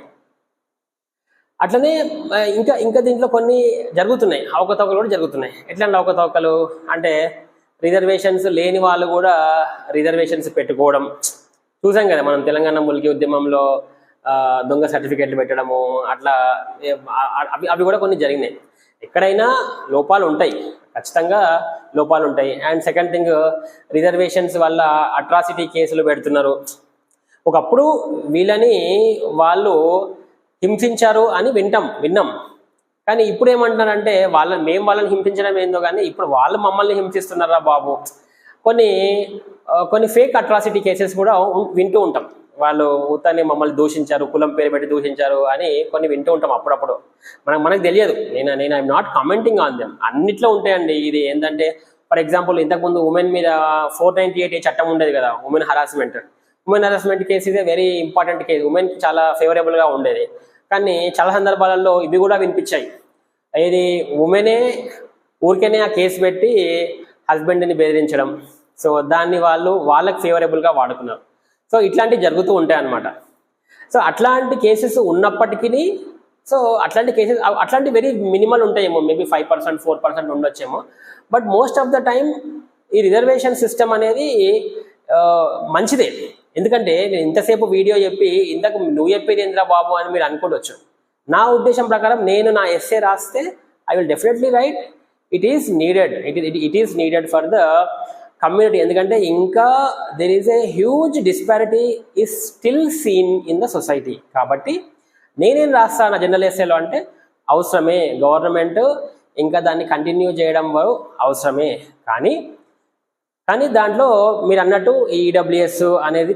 అట్లనే ఇంకా దీంట్లో కొన్ని జరుగుతున్నాయి, అవకతవకలు కూడా జరుగుతున్నాయి. ఎట్లాంటి అవకతవకలు అంటే, రిజర్వేషన్స్ లేని వాళ్ళు కూడా రిజర్వేషన్స్ పెట్టుకోవడం చూసాం కదా మనం. తెలంగాణ ముల్కీ ఉద్యమంలో దొంగ సర్టిఫికేట్లు పెట్టడము, అట్లా అవి కూడా కొన్ని జరిగినాయి. ఎక్కడైనా లోపాలు ఉంటాయి, ఖచ్చితంగా లోపాలు ఉంటాయి. అండ్ సెకండ్ థింగ్, రిజర్వేషన్స్ వల్ల అట్రాసిటీ కేసులు పెడుతున్నారు. ఒకప్పుడు వీళ్ళని వాళ్ళు హింసించారు అని విన్నాం, కానీ ఇప్పుడు ఏమంటున్నారంటే మేము వాళ్ళని హింసించడం ఏందో, కానీ ఇప్పుడు వాళ్ళు మమ్మల్ని హింసిస్తున్నారా బాబు. కొన్ని ఫేక్ అట్రాసిటీ కేసెస్ కూడా వింటూ ఉంటాం. వాళ్ళు ఉత్తనే మమ్మల్ని దూషించారు, కులం పేరు పెట్టి దూషించారు అని కొన్ని వింటూ ఉంటాం అప్పుడప్పుడు. మనకు తెలియదు. నేను I'm not commenting on them. అన్నిట్లో ఉంటాయండి. ఇది ఏంటంటే, ఫర్ ఎగ్జాంపుల్ ఇంతకుముందు ఉమెన్ మీద 498 చట్టం ఉండేది కదా, ఉమెన్ హరాస్మెంట్ కేసు ఇదే వెరీ ఇంపార్టెంట్ కేసు. ఉమెన్కి చాలా ఫేవరబుల్గా ఉండేది. కానీ చాలా సందర్భాలలో ఇవి కూడా వినిపించాయి. ఇది ఉమెనే ఊరికేనే ఆ కేసు పెట్టి హస్బెండ్ని బెదిరించడం, సో దాన్ని వాళ్ళకి ఫేవరబుల్గా వాడుకున్నారు. సో ఇట్లాంటివి జరుగుతూ ఉంటాయి అన్నమాట. సో అట్లాంటి కేసెస్ ఉన్నప్పటికీ, సో అట్లాంటి వెరీ మినిమల్ ఉంటాయేమో, మేబీ 5%, 4% ఉండొచ్చేమో. But most of the time ఈ రిజర్వేషన్ సిస్టమ్ అనేది మంచిదే. ఎందుకంటే నేను ఇంతసేపు వీడియో చెప్పి ఇంతకు నువ్వు చెప్పేది ఏంద్రా బాబు అని మీరు అనుకోవచ్చు. నా ఉద్దేశం ప్రకారం నేను నా ఎస్సే రాస్తే I will definitely write it is needed for the community. ఎందుకంటే ఇంకా there is a huge disparity is still seen in the society. కాబట్టి నేనేం రాస్తాను జనరల్ ఎస్ఏలో అంటే, అవసరమే, గవర్నమెంట్ ఇంకా దాన్ని కంటిన్యూ చేయడం అవసరమే. కానీ దాంట్లో మీరు అన్నట్టు ఈడబ్ల్యూఎస్ అనేది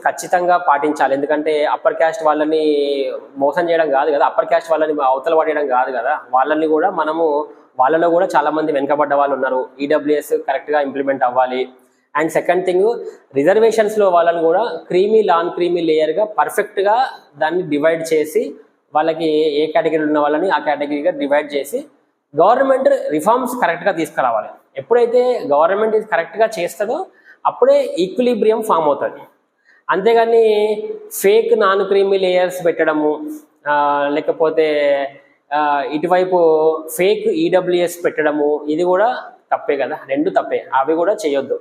ఖచ్చితంగా పాటించాలి. ఎందుకంటే అప్పర్ క్యాస్ట్ వాళ్ళని మోసం చేయడం కాదు కదా, అప్పర్ క్యాస్ట్ వాళ్ళని అవతల పడేయడం కాదు కదా. వాళ్ళలో కూడా చాలా మంది వెనుకబడ్డ వాళ్ళు ఉన్నారు. ఈడబ్ల్యూఎస్ కరెక్ట్గా ఇంప్లిమెంట్ అవ్వాలి. అండ్ సెకండ్ థింగ్, రిజర్వేషన్స్లో వాళ్ళని కూడా క్రీమీ నాన్ క్రీమీ లేయర్గా పర్ఫెక్ట్గా దాన్ని డివైడ్ చేసి వాళ్ళకి ఏ కేటగిరీలో ఉన్న వాళ్ళని ఆ కేటగిరీగా డివైడ్ చేసి గవర్నమెంట్ రిఫార్మ్స్ కరెక్ట్గా తీసుకురావాలి. ఎప్పుడైతే గవర్నమెంట్ ఇది కరెక్ట్గా చేస్తుందో అప్పుడే ఈక్విలిబ్రియం ఫామ్ అవుతుంది. అంతేగాని ఫేక్ నాన్ క్రీమీ లేయర్స్ పెట్టడము, లేకపోతే ఇటువైపు ఫేక్ ఈడబ్ల్యూఎస్ పెట్టడము, ఇది కూడా తప్పే కదా, రెండు తప్పే, అవి కూడా చేయొద్దు.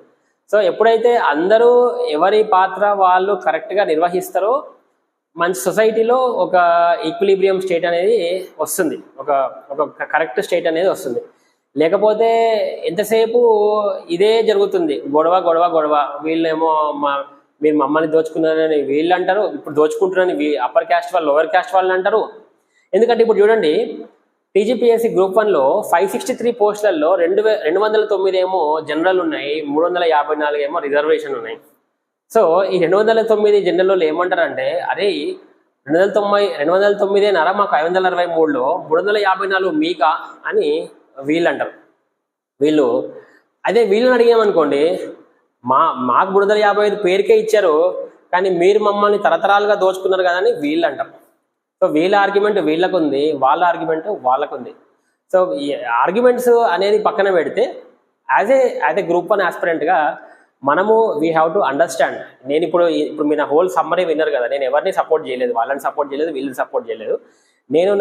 సో ఎప్పుడైతే అందరూ ఎవరి పాత్ర వాళ్ళు కరెక్ట్గా నిర్వహిస్తారో మంచి సొసైటీలో ఒక ఈక్విలిబ్రియం స్టేట్ అనేది వస్తుంది, ఒక కరెక్ట్ స్టేట్ అనేది వస్తుంది. లేకపోతే ఎంతసేపు ఇదే జరుగుతుంది, గొడవ గొడవ గొడవ. వీళ్ళేమో మీరు మమ్మల్ని దోచుకున్నారని వీళ్ళు అంటారు, ఇప్పుడు దోచుకుంటున్నారని అప్పర్ క్యాస్ట్ వాళ్ళు లోవర్ క్యాస్ట్ వాళ్ళు అంటారు. ఎందుకంటే ఇప్పుడు చూడండి, టీజీపీఎస్సీ గ్రూప్ 1లో 563 పోస్టులలో 209 ఏమో జనరల్ ఉన్నాయి, 354 ఏమో రిజర్వేషన్ ఉన్నాయి. సో ఈ 209 జనరల్లో ఏమంటారంటే, అరే 209 మాకు 563లో 354 మీకా అని వీళ్ళు అంటారు. అదే వీళ్ళని అడిగామనుకోండి, మాకు 355 పేరుకే ఇచ్చారు, కానీ మీరు మమ్మల్ని తరతరాలుగా దోచుకున్నారు కదా అని వీళ్ళు అంటారు. సో వీళ్ళ ఆర్గ్యుమెంట్ వీళ్ళకు ఉంది, వాళ్ళ ఆర్గ్యుమెంట్ వాళ్ళకు ఉంది. సో ఈ ఆర్గ్యుమెంట్స్ అనేది పక్కన పెడితే యాజ్ ఏ గ్రూప్ 1 ఆస్పిరెంట్గా మనము వీ హ్యావ్ టు అండర్స్టాండ్. నేను ఇప్పుడు మీరు నా హోల్ సమ్మరీ విన్నారు కదా, నేను ఎవరిని సపోర్ట్ చేయలేదు, వాళ్ళని సపోర్ట్ చేయలేదు, వీళ్ళని సపోర్ట్ చేయలేదు. నేను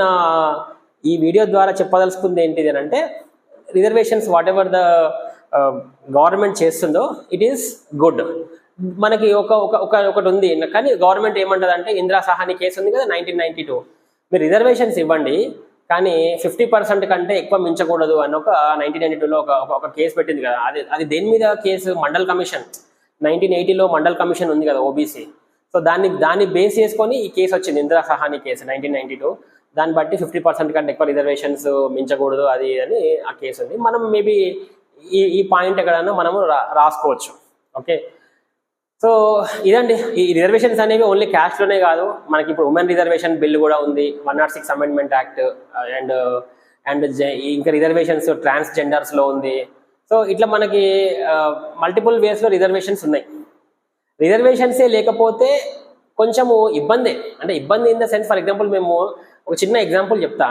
ఈ వీడియో ద్వారా చెప్పదలుచుకుంది ఏంటిది అని అంటే, reservations what ever the government చేస్తుందో ఇట్ ఈస్ గుడ్. మనకి ఒకటి ఉంది, కానీ గవర్నమెంట్ ఏమంటుంది అంటే, ఇందిరా సహాని కేసు ఉంది కదా 1992, మీరు రిజర్వేషన్స్ ఇవ్వండి కానీ 50% కంటే ఎక్కువ మించకూడదు అని 1992లో ఒక కేసు పెట్టింది కదా. అది దేని మీద కేసు? మండల్ కమిషన్. 1980లో మండల్ కమిషన్ ఉంది కదా ఓబీసీ. సో దాన్ని బేస్ చేసుకొని ఈ కేసు వచ్చింది, ఇందిరా సహాని కేసు 1992. దాన్ని బట్టి 50% కంటే ఎక్కువ రిజర్వేషన్స్ మించకూడదు అది అని ఆ కేసు ఉంది. మనం మేబీ ఈ పాయింట్ ఎక్కడన్నా మనము రాసుకోవచ్చు. ఓకే, సో ఇదండి. ఈ రిజర్వేషన్స్ అనేవి ఓన్లీ క్యాస్ట్లోనే కాదు, మనకి ఇప్పుడు ఉమెన్ రిజర్వేషన్ బిల్ కూడా ఉంది, 106 అమెండ్మెంట్ యాక్ట్, అండ్ ఇంకా రిజర్వేషన్స్ ట్రాన్స్జెండర్స్లో ఉంది. సో ఇట్లా మనకి మల్టిపుల్ వేస్లో రిజర్వేషన్స్ ఉన్నాయి. రిజర్వేషన్సే లేకపోతే కొంచెము ఇబ్బంది, అంటే ఇబ్బంది in the sense, for example మేము ఒక చిన్న ఎగ్జాంపుల్ చెప్తా,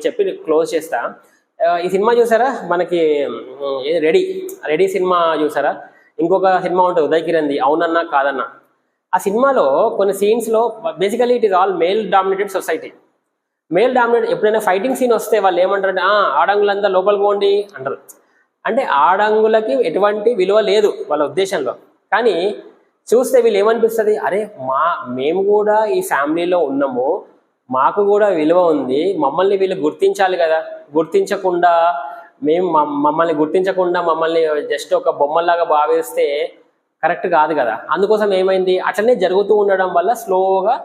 చెప్పి క్లోజ్ చేస్తా. ఈ సినిమా చూసారా, మనకి రెడీ సినిమా చూసారా? ఇంకొక సినిమా ఉంటుంది ఉదయ్ కిరణ్ది, అవునన్నా కాదన్నా. ఆ సినిమాలో కొన్ని సీన్స్లో basically it is all male dominated society. ఎప్పుడైనా ఫైటింగ్ సీన్ వస్తే వాళ్ళు ఏమంటారంటే, ఆడంగులంతా లోపలికి పోండి అంటారు. అంటే ఆడంగులకి ఎటువంటి విలువ లేదు వాళ్ళ ఉద్దేశంలో. కానీ చూస్తే వీళ్ళు ఏమనిపిస్తుంది, అరే మేము కూడా ఈ ఫ్యామిలీలో ఉన్నాము, మాకు కూడా విలువ ఉంది, మమ్మల్ని వీళ్ళు గుర్తించాలి కదా, మమ్మల్ని గుర్తించకుండా మమ్మల్ని జస్ట్ ఒక బొమ్మల్లాగా భావిస్తే కరెక్ట్ కాదు కదా. అందుకోసం ఏమైంది, అట్లనే జరుగుతూ ఉండడం వల్ల స్లోగా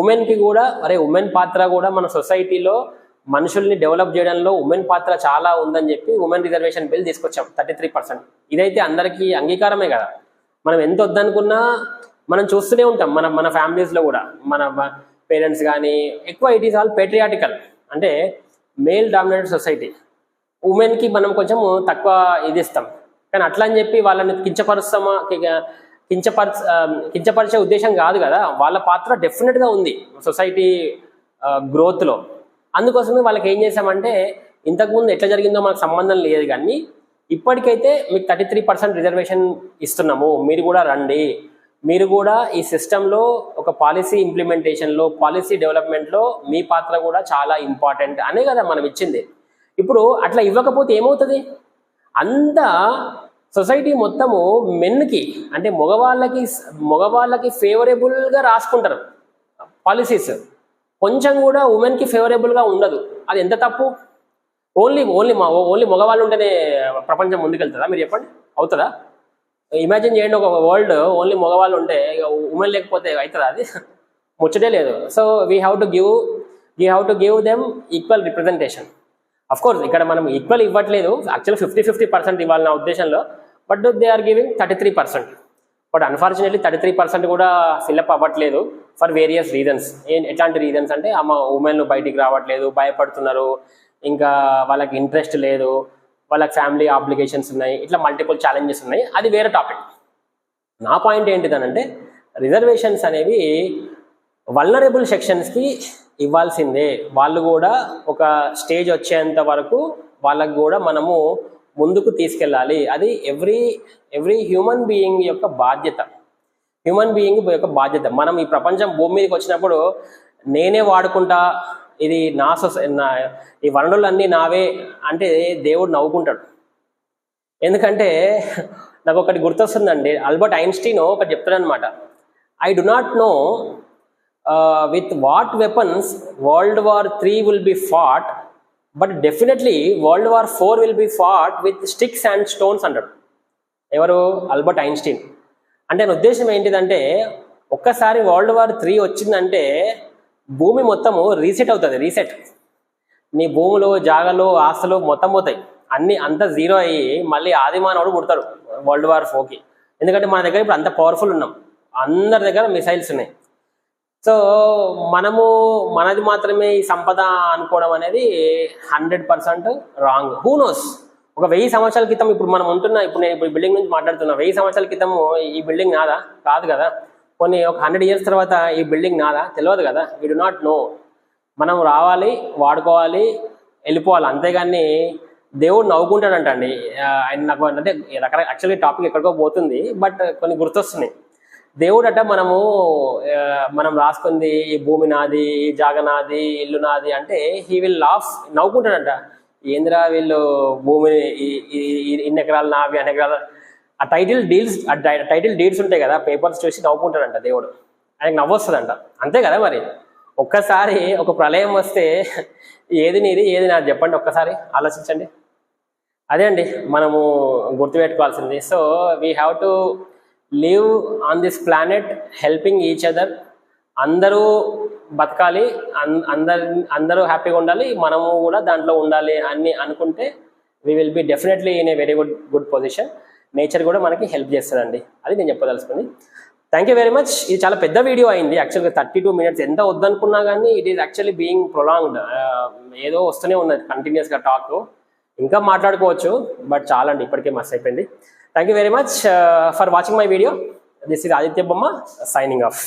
ఉమెన్కి కూడా, ఉమెన్ పాత్ర కూడా మన సొసైటీలో మనుషుల్ని డెవలప్ చేయడంలో ఉమెన్ పాత్ర చాలా ఉందని చెప్పి ఉమెన్ రిజర్వేషన్ బిల్ తీసుకొచ్చాం 33%. ఇదైతే అందరికీ అంగీకారమే కదా. మనం ఎంత వద్దనుకున్నా మనం చూస్తూనే ఉంటాం, మన ఫ్యామిలీస్లో కూడా మన పేరెంట్స్ కానీ ఎక్కువ ఇట్ ఈస్ ఆల్ పేట్రియాటికల్, అంటే మేల్ డామినేటెడ్ సొసైటీ. ఉమెన్కి మనం కొంచెం తక్కువ ఇది ఇస్తాం, కానీ అట్లా అని చెప్పి వాళ్ళని కించపరిచే ఉద్దేశం కాదు కదా. వాళ్ళ పాత్ర డెఫినెట్గా ఉంది సొసైటీ గ్రోత్లో. అందుకోసమే వాళ్ళకి ఏం చేసామంటే, ఇంతకుముందు ఎట్లా జరిగిందో మనకు సంబంధం లేదు, కానీ ఇప్పటికైతే మీకు 33% రిజర్వేషన్ ఇస్తున్నాము, మీరు కూడా రండి, మీరు కూడా ఈ సిస్టంలో ఒక పాలసీ ఇంప్లిమెంటేషన్లో, పాలసీ డెవలప్మెంట్లో మీ పాత్ర కూడా చాలా ఇంపార్టెంట్ అనే కదా మనం ఇచ్చింది. ఇప్పుడు అట్లా ఇవ్వకపోతే ఏమవుతుంది, అంతా సొసైటీ మొత్తము మెన్కి, అంటే మగవాళ్ళకి ఫేవరబుల్గా రాసుకుంటారు పాలసీస్, కొంచెం కూడా ఉమెన్కి ఫేవరబుల్గా ఉండదు. అది ఎంత తప్పు? ఓన్లీ మగవాళ్ళు ఉంటేనే ప్రపంచం ముందుకెళ్తుందా? మీరు చెప్పండి, అవుతుందా? ఇమాజిన్ చేయండి, ఒక వరల్డ్ ఓన్లీ మగవాళ్ళు ఉంటే, ఉమెన్ లేకపోతే అవుతుందా? అది ముచ్చటే లేదు. So we have to give them equal representation. Of course ఇక్కడ మనం ఈక్వల్ ఇవ్వట్లేదు, యాక్చువల్ 50-50% ఇవ్వాలి నా ఉద్దేశంలో, but they are giving 33%. But unfortunately 33% కూడా ఫిల్అప్ అవ్వట్లేదు ఫర్ వేరియస్ రీజన్స్. ఎట్లాంటి రీజన్స్ అంటే, ఉమెన్ బయటికి రావట్లేదు, భయపడుతున్నారు, ఇంకా వాళ్ళకి ఇంట్రెస్ట్ లేదు, వాళ్ళకి ఫ్యామిలీ ఆబ్లిగేషన్స్ ఉన్నాయి, ఇట్లా మల్టిపుల్ ఛాలెంజెస్ ఉన్నాయి. అది వేరే టాపిక్. నా పాయింట్ ఏంటిదనంటే, రిజర్వేషన్స్ అనేవి వల్నరబుల్ సెక్షన్స్కి ఇవ్వాల్సిందే. వాళ్ళు కూడా ఒక స్టేజ్ వచ్చేంత వరకు వాళ్ళకు కూడా మనము ముందుకు తీసుకెళ్ళాలి. అది ఎవ్రీ హ్యూమన్ బీయింగ్ యొక్క బాధ్యత. మనం ఈ ప్రపంచం భూమి మీదకి వచ్చినప్పుడు నేనే వాడుకుంటా, ఇది ఈ వనరులన్నీ నావే అంటే దేవుడు నవ్వుకుంటాడు. ఎందుకంటే నాకు ఒకటి గుర్తొస్తుందండి, ఆల్బర్ట్ ఐన్స్టీన్ ఒకటి చెప్తాడు అనమాట. I do not know with what weapons World War III will be fought, బట్ definitely World War IV will be fought with sticks and stones అంటాడు. ఎవరు? Albert Einstein. అంటే నా ఉద్దేశం ఏంటిదంటే, ఒక్కసారి World War III వచ్చిందంటే భూమి మొత్తము రీసెట్ అవుతుంది. నీ భూములు, జాగలు, ఆస్తులు మొత్తం పోతాయి, అంతా జీరో అయ్యి మళ్ళీ ఆదిమానవుడు పుడతాడు World War IVకి. ఎందుకంటే మన దగ్గర ఇప్పుడు అంత పవర్ఫుల్ ఉన్నాం, అందరి దగ్గర మిసైల్స్ ఉన్నాయి. సో మనది మాత్రమే ఈ సంపద అనుకోవడం అనేది 100% రాంగ్. హూ నోస్, ఒక 1000 సంవత్సరాల క్రితం ఇప్పుడు మనం ఉంటున్నా, నేను ఇప్పుడు బిల్డింగ్ నుంచి మాట్లాడుతున్నా, 1000 సంవత్సరాల క్రితము ఈ బిల్డింగ్ నాదా? కాదు కదా. కొన్ని ఒక 100 years తర్వాత ఈ బిల్డింగ్ నాదా? తెలియదు కదా. We do not know. మనం రావాలి, వాడుకోవాలి, వెళ్ళిపోవాలి, అంతేగాని దేవుడు నవ్వుకుంటాడంట అండి. ఆయన నాకు అంటే యాక్చువల్లీ టాపిక్ ఎక్కడికో పోతుంది, బట్ కొన్ని గుర్తొస్తున్నాయి. దేవుడు అట మనం రాసుకుంది ఈ భూమి నాది, ఈ జాగ నాది, ఇల్లు నాది అంటే హీ విల్ నవ్వుకుంటాడంట. ఏందిరా వీళ్ళు భూమిని ఇన్ని ఎకరాలు నావి, అన్ని ఎకరాలు, ఆ టైటిల్ డీడ్స్ ఉంటాయి కదా, పేపర్స్ చూసి నవ్వుకుంటాడంట దేవుడు. ఆయనకు నవ్వొస్తుందంట. అంతే కదా మరి. ఒక్కసారి ఒక ప్రళయం వస్తే ఏది నీది ఏది నాది చెప్పండి, ఒక్కసారి ఆలోచించండి. అదే అండి మనము గుర్తుపెట్టుకోవాల్సింది. So we have to live on this planet helping each other. అందరూ బతకాలి, అందరూ హ్యాపీగా ఉండాలి, మనము కూడా దాంట్లో ఉండాలి అని అనుకుంటే we will be definitely in a very good position. Nature కూడా మనకి హెల్ప్ చేస్తుందండి. అది నేను చెప్పదలుచుకుంది. Thank you very much. ఇది చాలా పెద్ద వీడియో అయింది యాక్చువల్గా, 32 minutes. ఎంత వద్దనుకున్నా కానీ it is actually being prolonged. ఏదో వస్తూనే ఉన్నది కంటిన్యూస్గా టాక్. ఇంకా మాట్లాడుకోవచ్చు, బట్ చాలండి, ఇప్పటికే మస్త్ అయిపోయింది. Thank you very much for watching my video. This is Aditya బొమ్మ సైనింగ్ ఆఫ్.